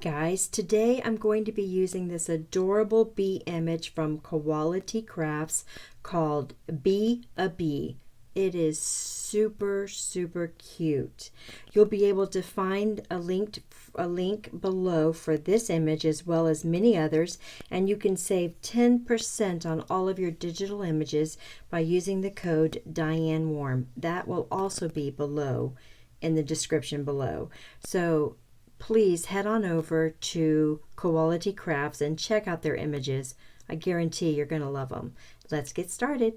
guys, today I'm going to be using this adorable bee image from Koala Crafts called Be a Bee. It is super cute. You'll be able to find a link below for this image as well as many others, and you can save 10% on all of your digital images by using the code Diane. That will also be below in the description below. So please head on over to Koala Crafts and check out their images. I guarantee you're going to love them. Let's get started.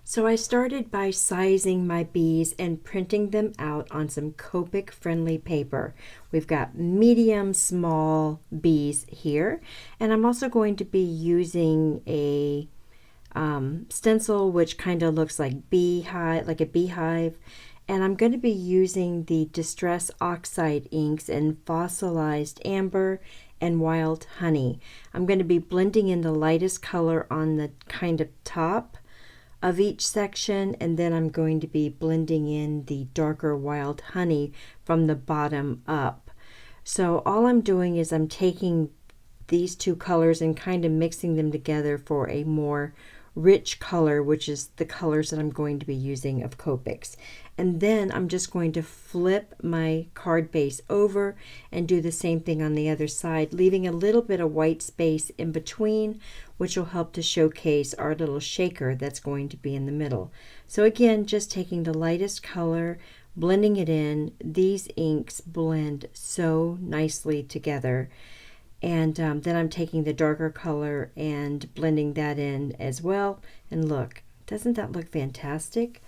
So I started by sizing my bees and printing them out on some Copic friendly paper. We've got medium small bees here, and I'm also going to be using a stencil which kind of looks like a beehive, and I'm going to be using the Distress Oxide inks in Fossilized Amber and Wild Honey. I'm going to be blending in the lightest color on the kind of top of each section, and then I'm going to be blending in the darker Wild Honey from the bottom up. So all I'm doing is I'm taking these two colors and kind of mixing them together for a more rich color, which is the colors that I'm going to be using of Copics. And then I'm just going to flip my card base over and do the same thing on the other side, leaving a little bit of white space in between, which will help to showcase our little shaker that's going to be in the middle. So again, just taking the lightest color, blending it in. These inks blend so nicely together. And then I'm taking the darker color and blending that in as well. And look, doesn't that look fantastic?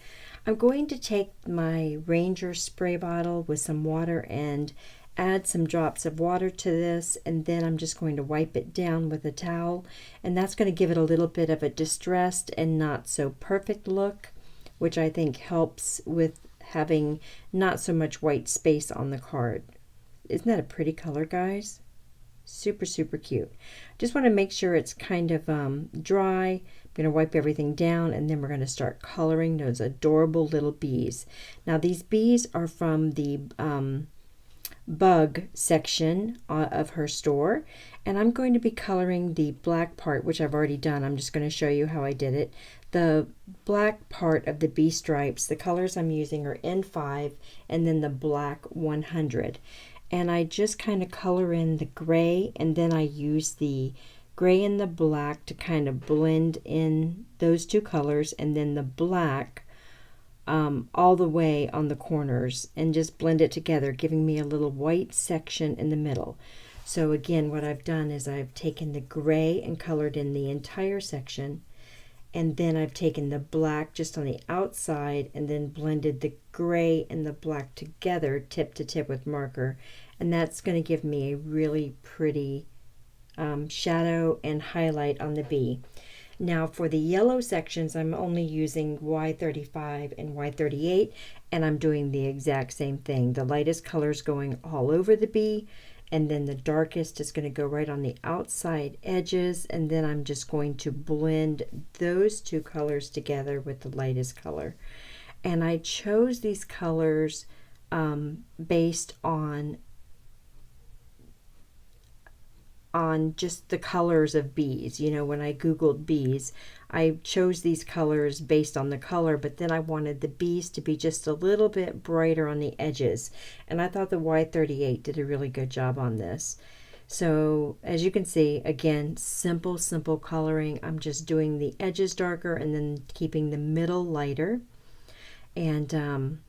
I'm going to take my Ranger spray bottle with some water and add some drops of water to this, and then I'm just going to wipe it down with a towel, and that's going to give it a little bit of a distressed and not so perfect look, which I think helps with having not so much white space on the card. Isn't that a pretty color, guys? Super cute. Just want to make sure it's kind of dry. I'm going to wipe everything down, and then we're going to start coloring those adorable little bees. Now these bees are from the bug section of her store, and I'm going to be coloring the black part, which I've already done. I'm just going to show you how I did it. The black part of the bee stripes, the colors I'm using are N5 and then the black 100. And I just kind of color in the gray, and then I use the gray and the black to kind of blend in those two colors, and then the black all the way on the corners, and just blend it together, giving me a little white section in the middle. So again, what I've done is I've taken the gray and colored in the entire section, and then I've taken the black just on the outside and then blended the gray and the black together tip to tip with marker, and that's going to give me a really pretty shadow and highlight on the bee. Now for the yellow sections, I'm only using Y35 and Y38, and I'm doing the exact same thing. The lightest colors going all over the bee, and then the darkest is going to go right on the outside edges, and then I'm just going to blend those two colors together with the lightest color. And I chose these colors based on just the colors of bees. You know, when I googled bees, I chose these colors based on the color, but then I wanted the bees to be just a little bit brighter on the edges, and I thought the Y38 did a really good job on this. So as you can see, again, simple coloring. I'm just doing the edges darker and then keeping the middle lighter, and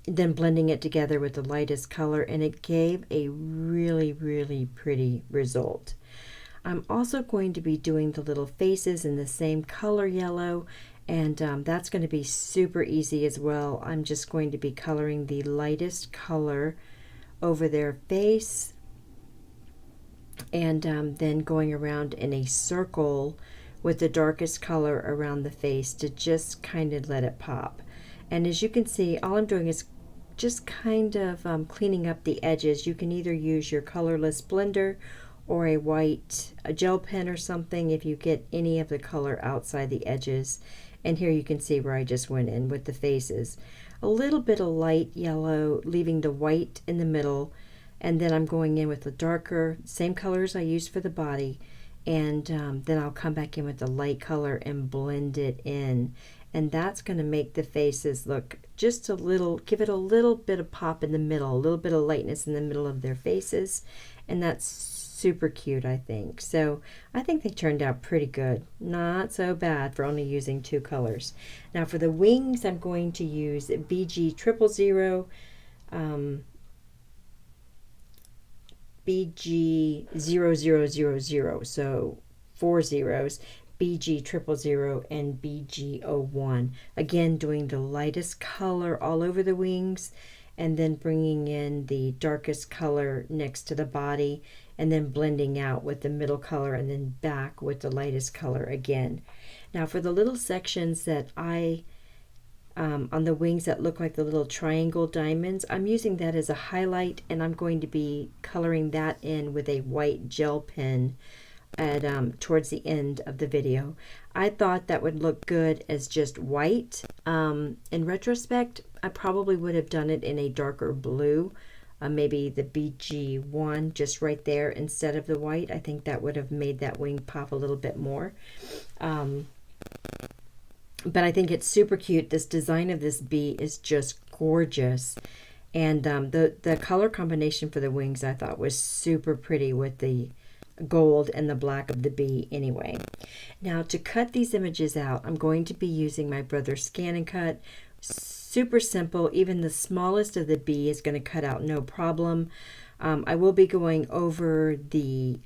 then blending it together with the lightest color, and it gave a really pretty result. I'm also going to be doing the little faces in the same color yellow, and that's going to be super easy as well. I'm just going to be coloring the lightest color over their face, and then going around in a circle with the darkest color around the face to just kind of let it pop. And as you can see, all I'm doing is just kind of cleaning up the edges. You can either use your colorless blender or a gel pen or something if you get any of the color outside the edges. And here you can see where I just went in with the faces. a little bit of light yellow, leaving the white in the middle, and then I'm going in with the darker, same colors I used for the body, and then I'll come back in with the light color and blend it in. And that's going to make the faces look just a little, give it a little bit of pop in the middle, a little bit of lightness in the middle of their faces, and that's super cute, I think. So I think they turned out pretty good. Not so bad for only using 2 colors. Now for the wings, I'm going to use BG000, BG0000, so 4 zeros, BG000 and BG01. Again, doing the lightest color all over the wings, and then bringing in the darkest color next to the body, and then blending out with the middle color, and then back with the lightest color again. Now for the little sections that on the wings that look like the little triangle diamonds, I'm using that as a highlight, and I'm going to be coloring that in with a white gel pen at towards the end of the video. I thought that would look good as just white. In retrospect, I probably would have done it in a darker blue, maybe the BG1 just right there instead of the white. I think that would have made that wing pop a little bit more. But I think it's super cute. This design of this bee is just gorgeous. And the color combination for the wings I thought was super pretty with the gold and the black of the bee anyway. Now to cut these images out, I'm going to be using my brother's Scan and Cut. Super simple. Even the smallest of the bee is going to cut out no problem. I will be going over the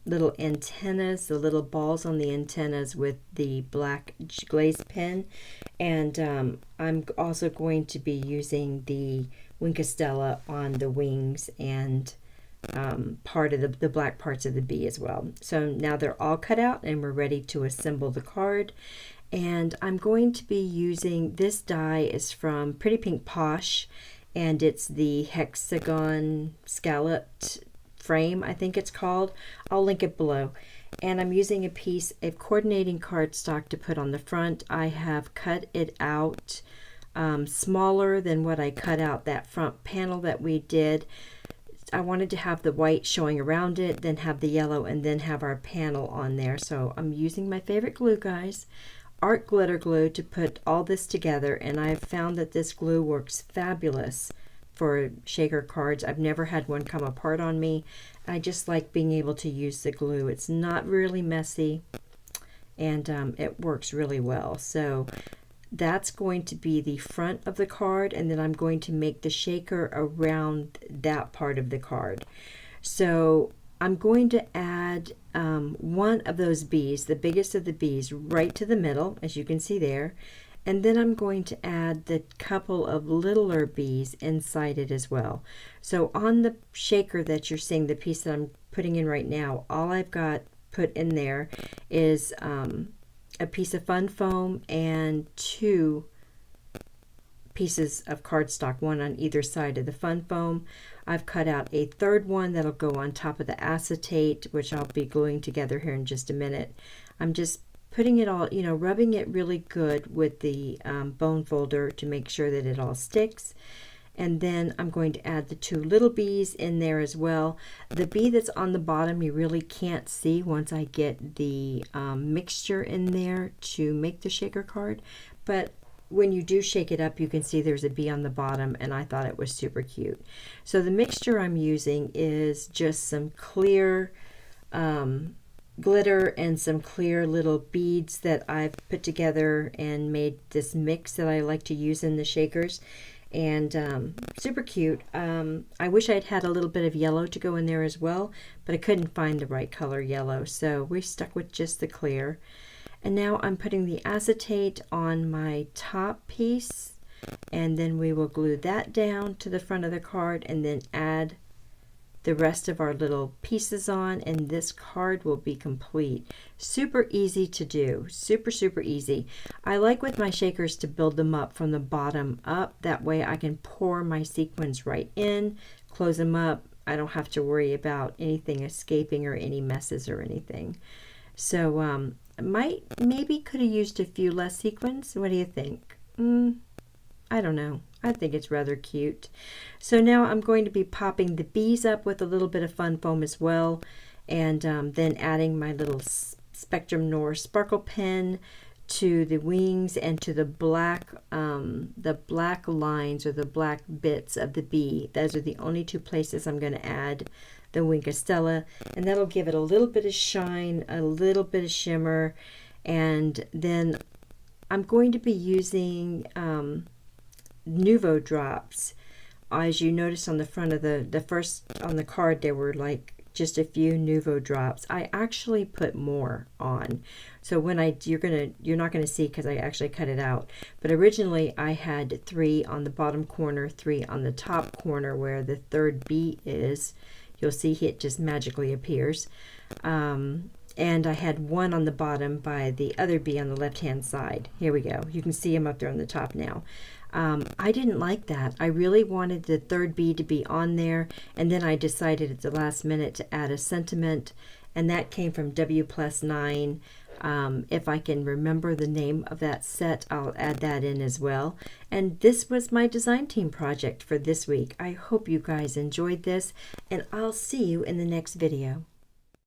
little antennas, the little balls on the antennas with the black glaze pen, and I'm also going to be using the Winkostella on the wings and part of the black parts of the bee as well. So now they're all cut out and we're ready to assemble the card. And I'm going to be using, this die is from Pretty Pink Posh, and it's the hexagon scalloped frame, I think it's called. I'll link it below. And I'm using a piece of coordinating cardstock to put on the front. I have cut it out smaller than what I cut out that front panel that we did. I wanted to have the white showing around it, then have the yellow, and then have our panel on there. So I'm using my favorite glue, guys, art glitter glue, to put all this together, and I've found that this glue works fabulous for shaker cards. I've never had one come apart on me. I just like being able to use the glue. It's not really messy, and it works really well. So that's going to be the front of the card, and then I'm going to make the shaker around that part of the card. So I'm going to add one of those bees, the biggest of the bees, right to the middle, as you can see there. And then I'm going to add the couple of littler bees inside it as well. So on the shaker that you're seeing, the piece that I'm putting in right now, all I've got put in there is a piece of fun foam and 2 pieces of cardstock, one on either side of the fun foam. I've cut out a third one that'll go on top of the acetate, which I'll be gluing together here in just a minute. I'm just putting it all, rubbing it really good with the bone folder to make sure that it all sticks. And then I'm going to add the 2 little bees in there as well. The bee that's on the bottom you really can't see once I get the mixture in there to make the shaker card, but when you do shake it up, you can see there's a bee on the bottom, and I thought it was super cute. So the mixture I'm using is just some clear glitter and some clear little beads that I've put together and made this mix that I like to use in the shakers. And super cute. I wish I'd had a little bit of yellow to go in there as well, but I couldn't find the right color yellow, so we stuck with just the clear. And now I'm putting the acetate on my top piece, and then we will glue that down to the front of the card and then add the rest of our little pieces on, and this card will be complete. Super easy to do, super easy. I like with my shakers to build them up from the bottom up, that way I can pour my sequins right in, close them up. I don't have to worry about anything escaping or any messes or anything. So maybe could have used a few less sequins. What do you think? I don't know. I think it's rather cute. So now I'm going to be popping the bees up with a little bit of fun foam as well, and then adding my little Spectrum Noir sparkle pen to the wings and to the black lines or the black bits of the bee. Those are the only two places I'm going to add the Wink of Stella, and that'll give it a little bit of shine, a little bit of shimmer. And then I'm going to be using Nuvo drops. As you notice on the front of the first on the card, there were like just a few Nuvo drops. I actually put more on, so when you're not gonna see because I actually cut it out. But originally I had 3 on the bottom corner, 3 on the top corner where the third bee is. You'll see it just magically appears. And I had 1 on the bottom by the other bee on the left hand side. Here we go. You can see him up there on the top now. I didn't like that. I really wanted the third bee to be on there, and then I decided at the last minute to add a sentiment, and that came from W+9. If I can remember the name of that set, I'll add that in as well. And this was my design team project for this week. I hope you guys enjoyed this, and I'll see you in the next video.